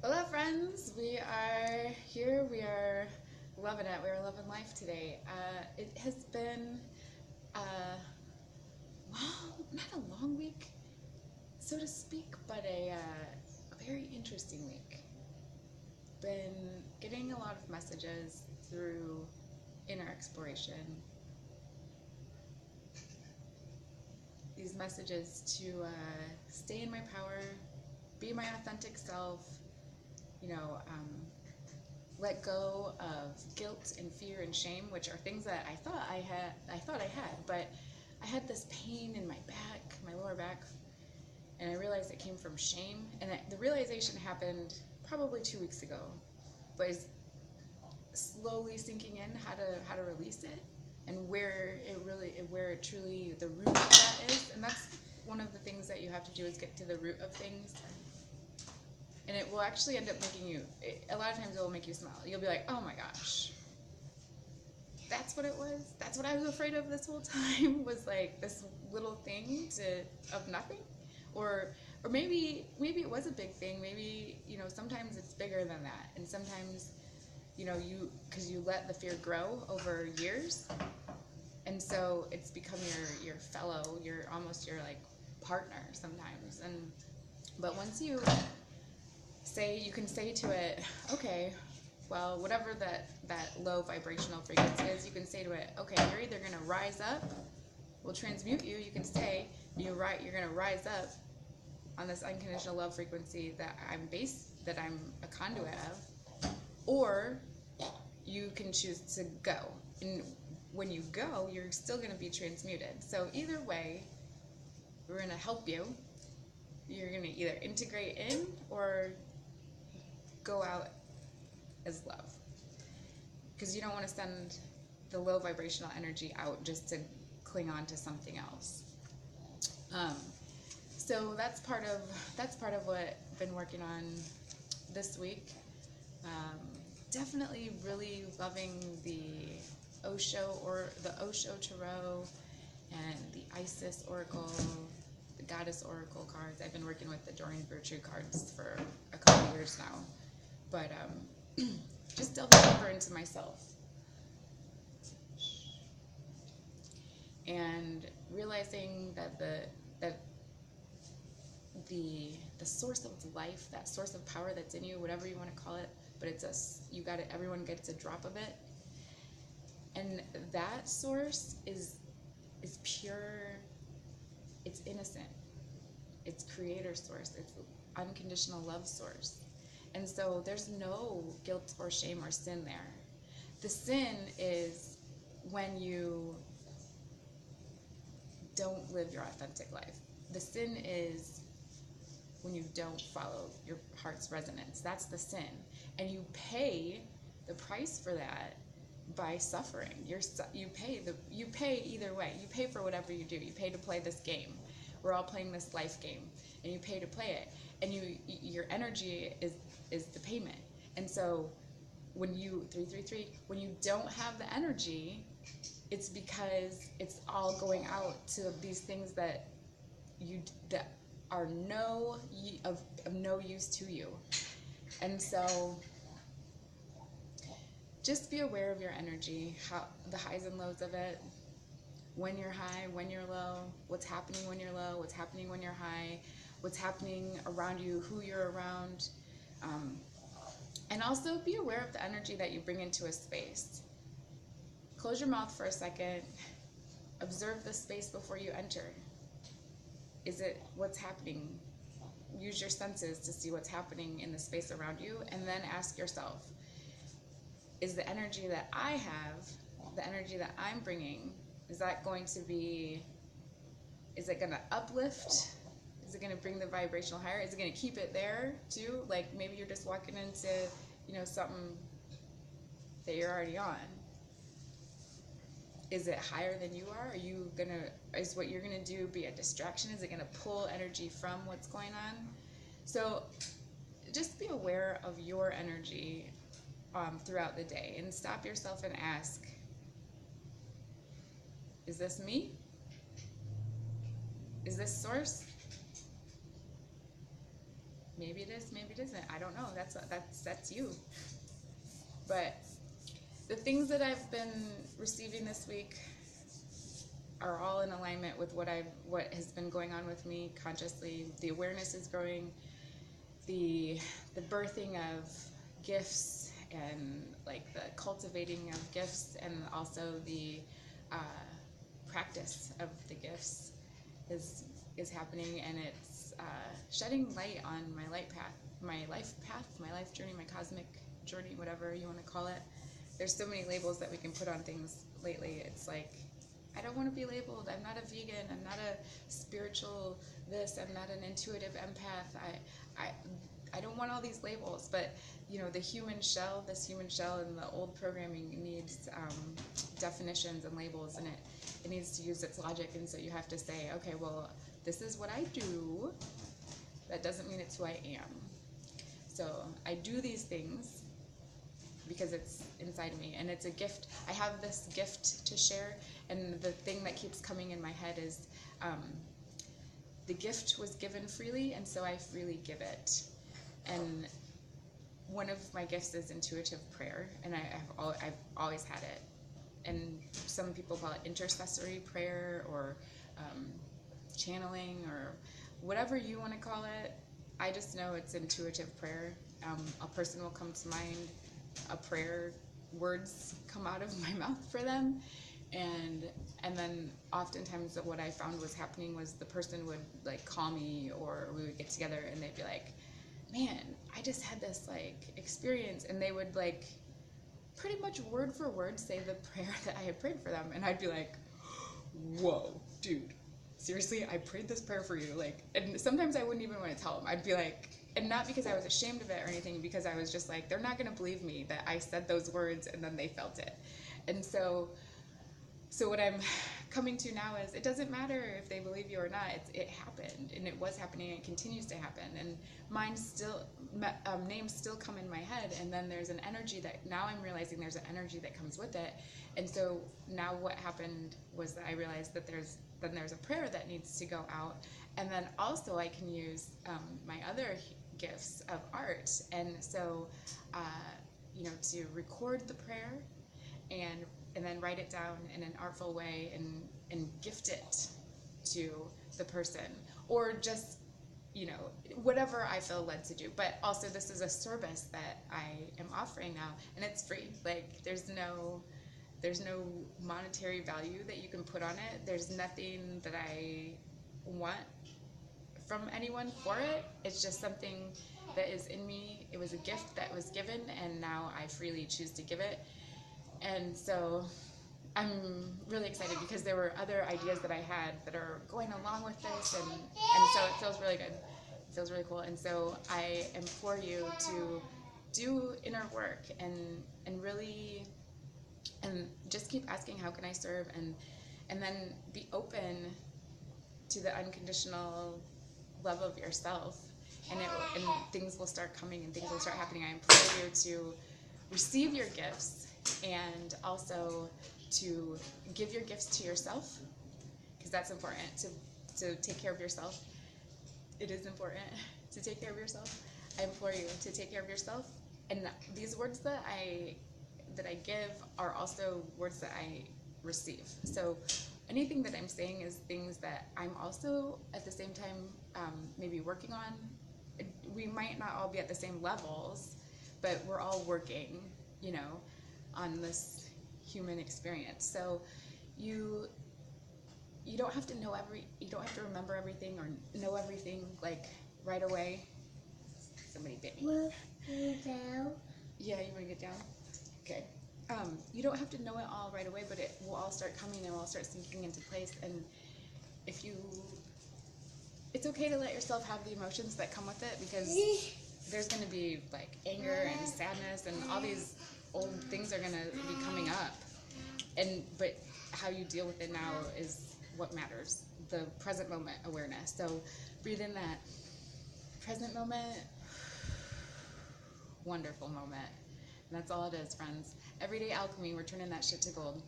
Hello, friends. We are here. We are loving it. We are loving life today. It has been, not a long week, so to speak, but a very interesting week. Been getting a lot of messages through inner exploration. These messages to stay in my power, be my authentic self, you know, let go of guilt and fear and shame, which are things that I thought I had, but I had this pain in my back, my lower back, and I realized it came from shame. And the realization happened probably 2 weeks ago, but it's slowly sinking in how to release it and where it truly the root of that is. And that's one of the things that you have to do is get to the root of things. And it will actually end up making you, a lot of times it will make you smile. You'll be like, oh my gosh, that's what it was. That's what I was afraid of this whole time, was like this little thing of nothing. Or maybe it was a big thing. Maybe, sometimes it's bigger than that. And sometimes, because you let the fear grow over years. And so it's become your fellow, almost your like partner sometimes. But once you can say to it, okay, well, whatever that low vibrational frequency is, you can say to it, okay, you're either going to rise up, we'll transmute you, you can stay, you're going to rise up on this unconditional love frequency that I'm a conduit of, or you can choose to go. And when you go, you're still going to be transmuted. So either way, we're going to help you. You're going to either integrate in or go out as love, because you don't want to send the low vibrational energy out just to cling on to something else. So that's part of what I've been working on this week. Definitely really loving the Osho Tarot and the Isis Oracle, the Goddess Oracle cards. I've been working with the Doreen Virtue cards for a couple of years now. But just delving deeper into myself and realizing that the source of life, that source of power that's in you, whatever you want to call it, but everyone gets a drop of it, and that source is pure, it's innocent, it's creator source, it's unconditional love source. And so there's no guilt or shame or sin there. The sin is when you don't live your authentic life. The sin is when you don't follow your heart's resonance. That's the sin. And you pay the price for that by suffering. You pay either way. You pay for whatever you do. You pay to play this game. We're all playing this life game, and you pay to play it. And your energy is the payment. And so when you when you don't have the energy, it's because it's all going out to these things that are of no use to you. And so just be aware of your energy, how the highs and lows of it, when you're high, when you're low, what's happening when you're low, what's happening when you're high, what's happening around you, who you're around. And also be aware of the energy that you bring into a space. Close your mouth for a second. Observe the space before you enter. Is it what's happening? Use your senses to see what's happening in the space around you, and then ask yourself, is the energy that I have, the energy that I'm bringing, is it going to uplift? Is it going to bring the vibrational higher? Is it going to keep it there too? Like maybe you're just walking into, something that you're already on. Is it higher than you are? Is what you're going to do be a distraction? Is it going to pull energy from what's going on? So just be aware of your energy throughout the day, and stop yourself and ask, is this me? Is this source? Maybe it is, maybe it isn't. I don't know. That's you. But the things that I've been receiving this week are all in alignment with what has been going on with me consciously. The awareness is growing. The birthing of gifts and like the cultivating of gifts, and also the practice of the gifts is happening, and it's shedding light on my life path, my life journey, my cosmic journey, whatever you want to call it. There's so many labels that we can put on things lately. It's like, I don't want to be labeled. I'm not a vegan. I'm not a spiritual this. I'm not an intuitive empath. I don't want all these labels. But, you know, this human shell and the old programming needs definitions and labels, and it needs to use its logic. And so you have to say, okay, well, this is what I do. That doesn't mean it's who I am. So I do these things because it's inside me, and it's a gift. I have this gift to share, and the thing that keeps coming in my head is the gift was given freely, and so I freely give it. And one of my gifts is intuitive prayer, and I've always had it. And some people call it intercessory prayer, or channeling, or whatever you want to call it. I just know it's intuitive prayer. A person will come to mind, a prayer, words come out of my mouth for them, and then oftentimes what I found was happening was the person would like call me, or we would get together and they'd be like, man, I just had this like experience, and they would like pretty much word for word say the prayer that I had prayed for them, and I'd be like, whoa, dude, seriously, I prayed this prayer for you? Like, and sometimes I wouldn't even want to tell them. I'd be like, and not because I was ashamed of it or anything, because I was just like, they're not going to believe me that I said those words and then they felt it. And so what I'm coming to now is, it doesn't matter if they believe you or not. It happened, and it was happening, and it continues to happen. And names still come in my head, and then there's an energy that now I'm realizing there's an energy that comes with it. And so now what happened was that I realized that there's a prayer that needs to go out, and then also I can use my other gifts of art, and so to record the prayer and then write it down in an artful way and gift it to the person, or just whatever I feel led to do. But also, this is a service that I am offering now, and it's free. Like, there's no monetary value that you can put on it. There's nothing that I want from anyone for it. It's just something that is in me. It was a gift that was given, and now I freely choose to give it. And so I'm really excited, because there were other ideas that I had that are going along with this, and so it feels really good. It feels really cool. And so I implore you to do inner work and really, and just keep asking, how can I serve, and then be open to the unconditional love of yourself, and things will start coming, and things will start happening. I implore you to receive your gifts, and also to give your gifts to yourself, because that's important, to take care of yourself. It is important to take care of yourself. I implore you to take care of yourself, and these words that I give are also words that I receive. So anything that I'm saying is things that I'm also at the same time maybe working on. We might not all be at the same levels, but we're all working, on this human experience. So you don't have to you don't have to remember everything or know everything like right away. Somebody bit me. Will you get down? Yeah, you want to get down? Okay. You don't have to know it all right away, but it will all start coming, and will all start sinking into place. And it's okay to let yourself have the emotions that come with it, because there's going to be like anger and sadness, and all these old things are going to be coming up. But how you deal with it now is what matters. The present moment awareness. So breathe in that present moment, wonderful moment. And that's all it is, friends. Everyday alchemy, we're turning that shit to gold.